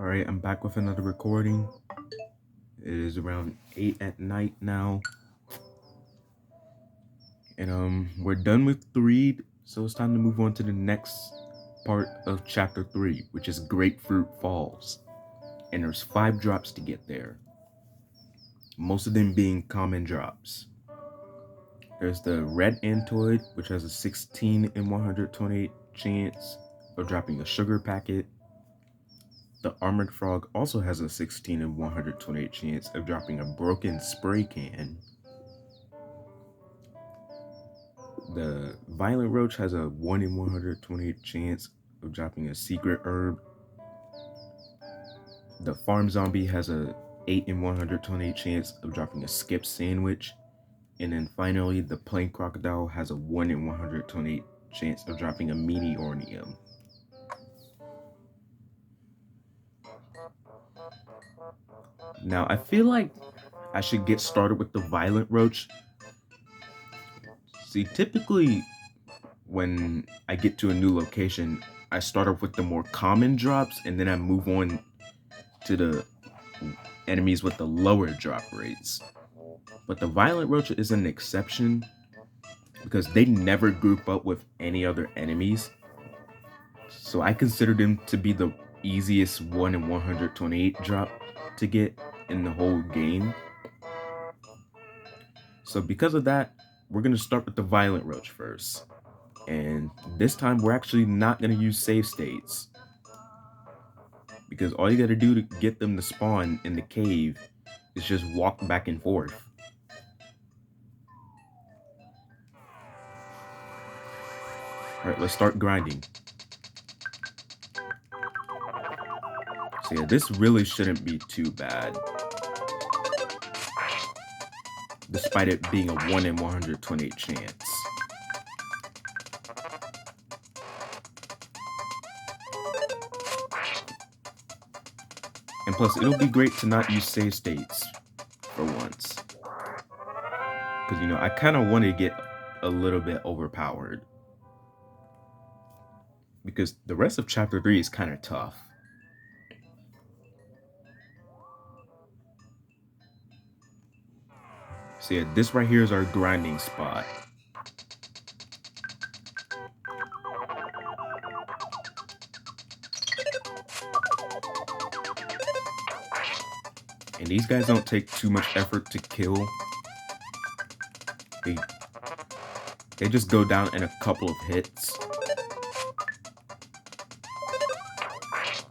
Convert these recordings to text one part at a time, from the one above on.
Alright, I'm back with another recording. It is around 8 at night now. And we're done with the read, so it's time to move on to the next part of chapter 3, which is Grapefruit Falls. And there's 5 drops to get there. Most of them being common drops. There's the Red Antoid, which has a 16 in 128 chance of dropping a sugar packet. The Armored Frog also has a 16 in 128 chance of dropping a broken spray can. The Violent Roach has a 1 in 128 chance of dropping a secret herb. The Farm Zombie has a 8 in 128 chance of dropping a skip sandwich. And then finally, the Plain Crocodile has a 1 in 128 chance of dropping a Meteornium. Now, I feel like I should get started with the Violent Roach. See, typically, when I get to a new location, I start off with the more common drops, and then I move on to the enemies with the lower drop rates. But the Violent Roach is an exception, because they never group up with any other enemies. So I consider them to be the easiest 1 in 128 drop to get in the whole game. So because of that, we're going to start with the Violent Roach first. And this time we're actually not going to use save states, because all you got to do to get them to spawn in the cave is just walk back and forth. Alright, let's start grinding. So yeah, this really shouldn't be too bad, despite it being a 1 in 128 chance. And plus, it'll be great to not use save states for once. Because, I kind of want to get a little bit overpowered. Because the rest of chapter 3 is kind of tough. So yeah, this right here is our grinding spot. And these guys don't take too much effort to kill. They just go down in a couple of hits.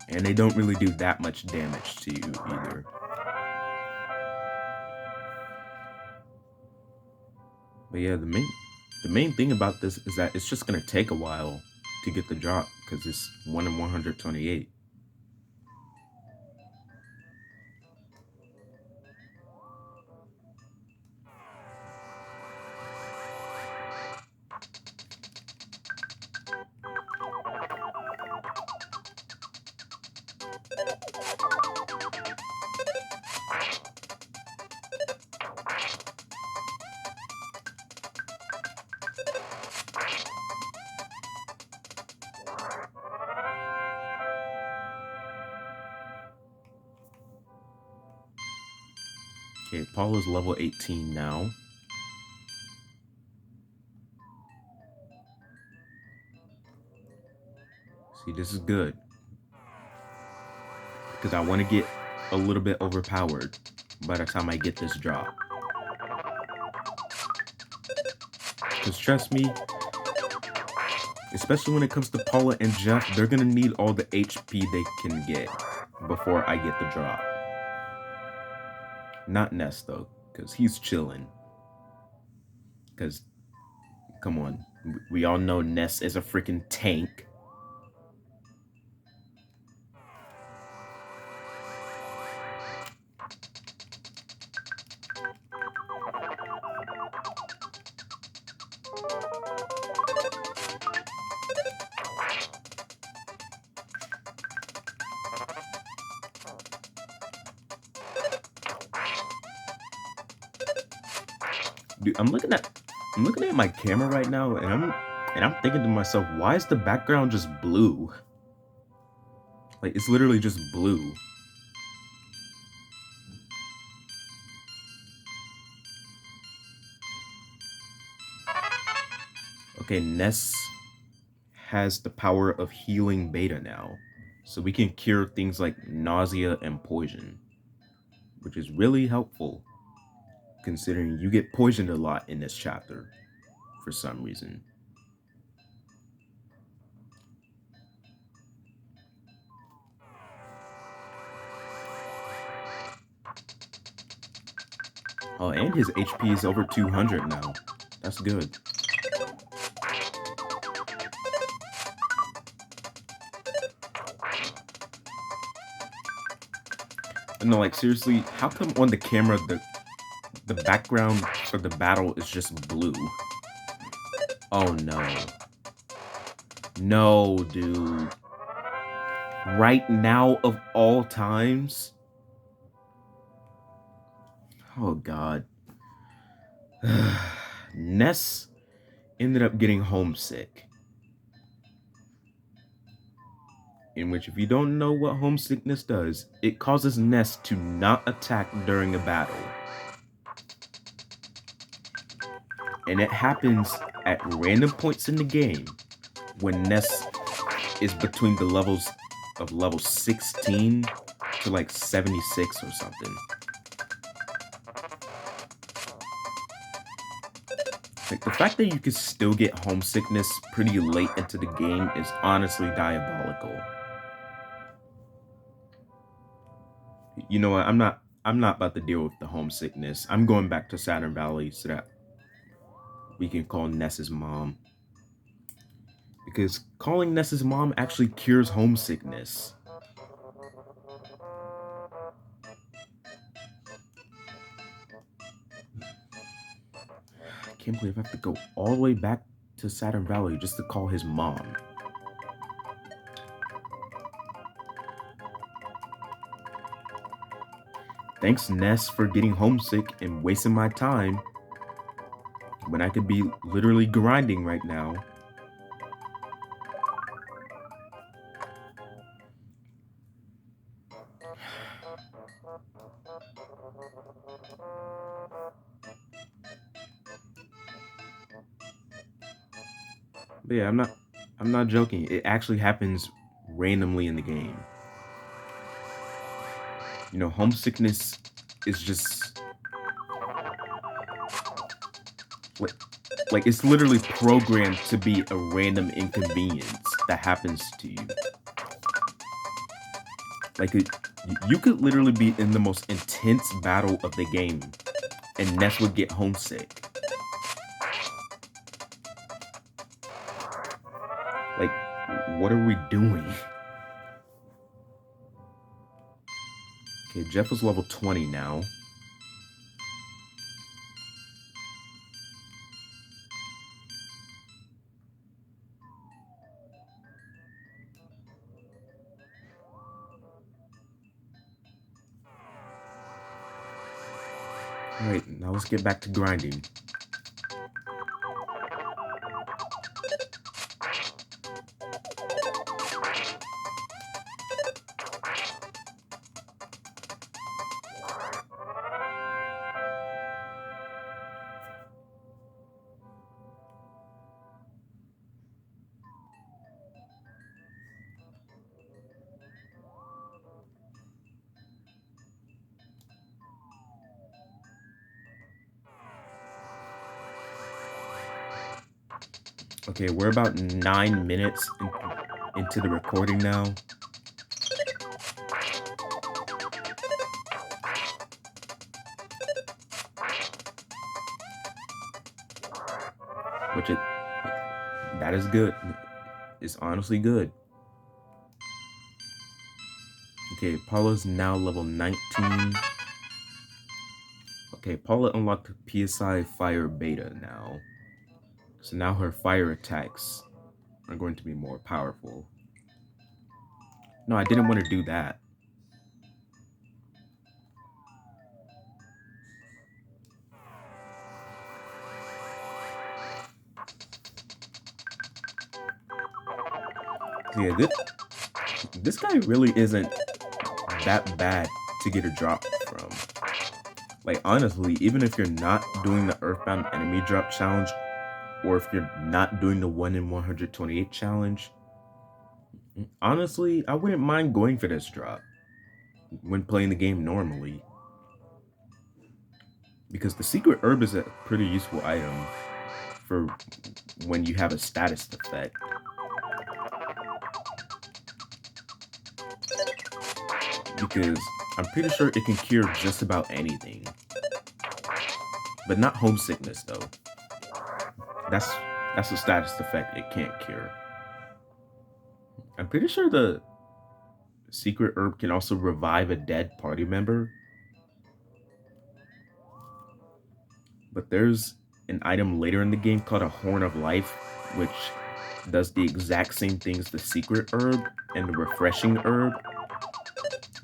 And they don't really do that much damage to you either. But yeah, the main thing about this is that it's just gonna take a while to get the drop, because it's 1 in 128. Okay, Paula's level 18 now. See, this is good, because I want to get a little bit overpowered by the time I get this drop. Because trust me, especially when it comes to Paula and Jeff, they're gonna need all the HP they can get before I get the drop. Not Ness though, because he's chilling. Because, come on, we all know Ness is a freaking tank. Dude, I'm looking at my camera right now, and I'm thinking to myself, why is the background just blue? Like, it's literally just blue. Okay, Ness has the power of healing beta now. So we can cure things like nausea and poison, which is really helpful considering you get poisoned a lot in this chapter for some reason. Oh, and his HP is over 200 now. That's good. No, like seriously, how come on the camera the background for the battle is just blue? Oh no. No, dude. Right now of all times? Oh god. Ness ended up getting homesick. In which, if you don't know what homesickness does, it causes Ness to not attack during a battle. And it happens at random points in the game when Ness is between the levels of level 16 to like 76 or something. Like, the fact that you can still get homesickness pretty late into the game is honestly diabolical. You know what? I'm not about to deal with the homesickness. I'm going back to Saturn Valley so that we can call Ness's mom. Because calling Ness's mom actually cures homesickness. I can't believe I have to go all the way back to Saturn Valley just to call his mom. Thanks, Ness, for getting homesick and wasting my time when I could be literally grinding right now. But yeah, I'm not joking. It actually happens randomly in the game. You know, homesickness is just like it's literally programmed to be a random inconvenience that happens to you. Like, you could literally be in the most intense battle of the game, and Ness would get homesick. Like, what are we doing? Okay, Jeff is level 20 now. Alright, now let's get back to grinding. Okay, we're about 9 minutes into the recording now. That is good. It's honestly good. Okay, Paula's now level 19. Okay, Paula unlocked PSI Fire Beta now. So now her fire attacks are going to be more powerful. No, I didn't want to do that. So yeah, This guy really isn't that bad to get a drop from. Like, honestly, even if you're not doing the Earthbound enemy drop challenge, or if you're not doing the 1 in 128 challenge, honestly, I wouldn't mind going for this drop when playing the game normally. Because the secret herb is a pretty useful item for when you have a status effect. Because I'm pretty sure it can cure just about anything. But not homesickness though. That's a status effect it can't cure. I'm pretty sure the secret herb can also revive a dead party member. But there's an item later in the game called a Horn of Life, which does the exact same thing as the secret herb and the refreshing herb.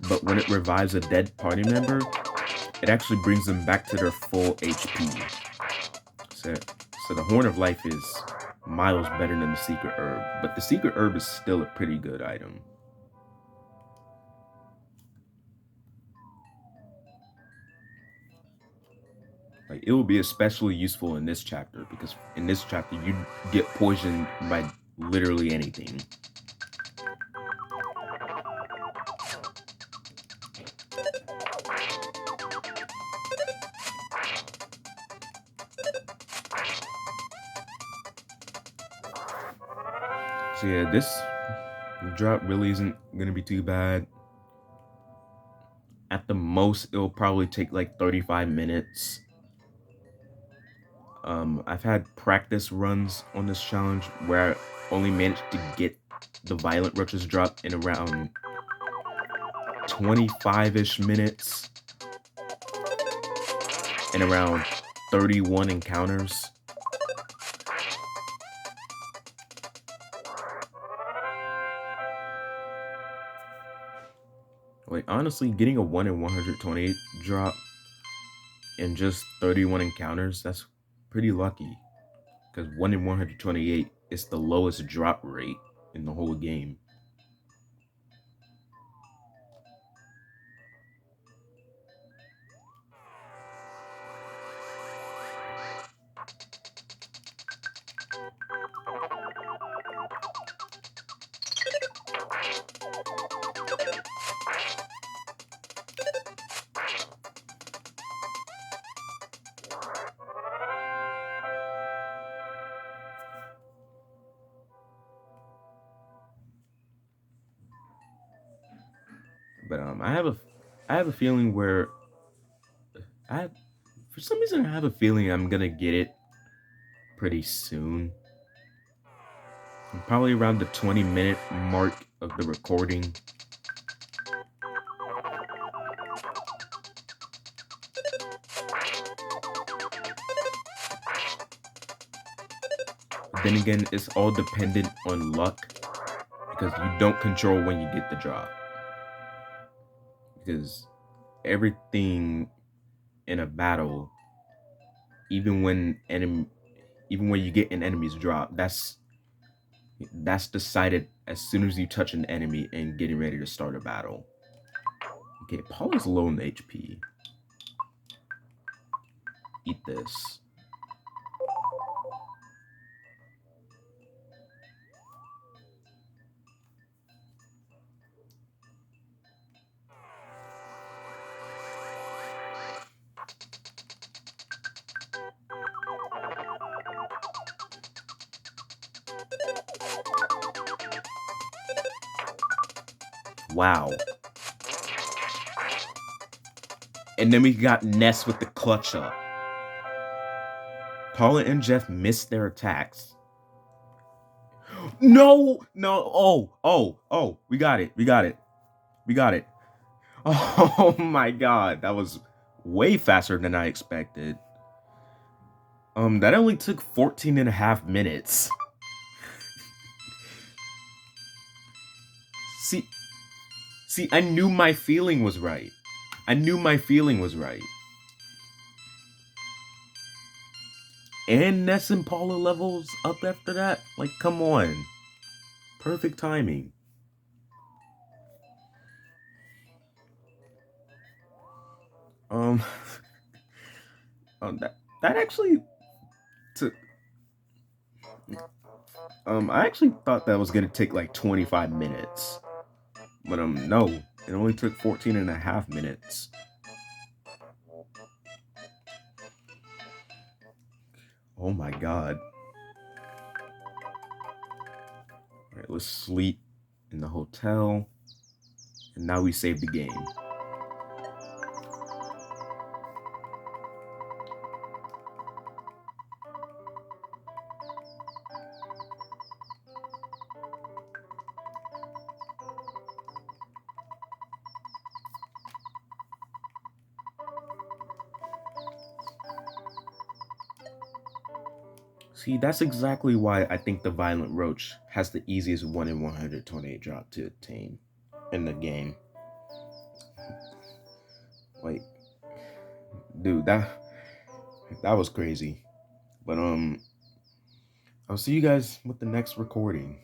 But when it revives a dead party member, it actually brings them back to their full HP. So the Horn of Life is miles better than the secret herb, but the secret herb is still a pretty good item. Like, it will be especially useful in this chapter, because in this chapter you get poisoned by literally anything. So yeah, this drop really isn't gonna be too bad. At the most, it'll probably take like 35 minutes. I've had practice runs on this challenge where I only managed to get the Violent Roaches drop in around 25-ish minutes and around 31 encounters. Like, honestly, getting a 1 in 128 drop in just 31 encounters, that's pretty lucky. Because 1 in 128 is the lowest drop rate in the whole game. But I have a feeling where for some reason I have a feeling I'm gonna get it pretty soon. Probably around the 20-minute mark of the recording. Then again, it's all dependent on luck, because you don't control when you get the drop. Because everything in a battle, even when you get an enemy's drop, that's decided as soon as you touch an enemy and getting ready to start a battle. Okay, Paul is low in HP. Eat this. Wow. And then we got Ness with the clutch up. Paula and Jeff missed their attacks. No! Oh, we got it. Oh my god, that was way faster than I expected. That only took 14 and a half minutes. See, I knew my feeling was right. And Ness and Paula levels up after that? Like, come on. Perfect timing. Um, that actually took. I actually thought that was gonna take like 25 minutes, but no, it only took 14 and a half minutes. Oh my god! All right, let's sleep in the hotel, and now we save the game. See, that's exactly why I think the Violent Roach has the easiest 1 in 128 drop to attain in the game. Like, dude, that was crazy. But I'll see you guys with the next recording.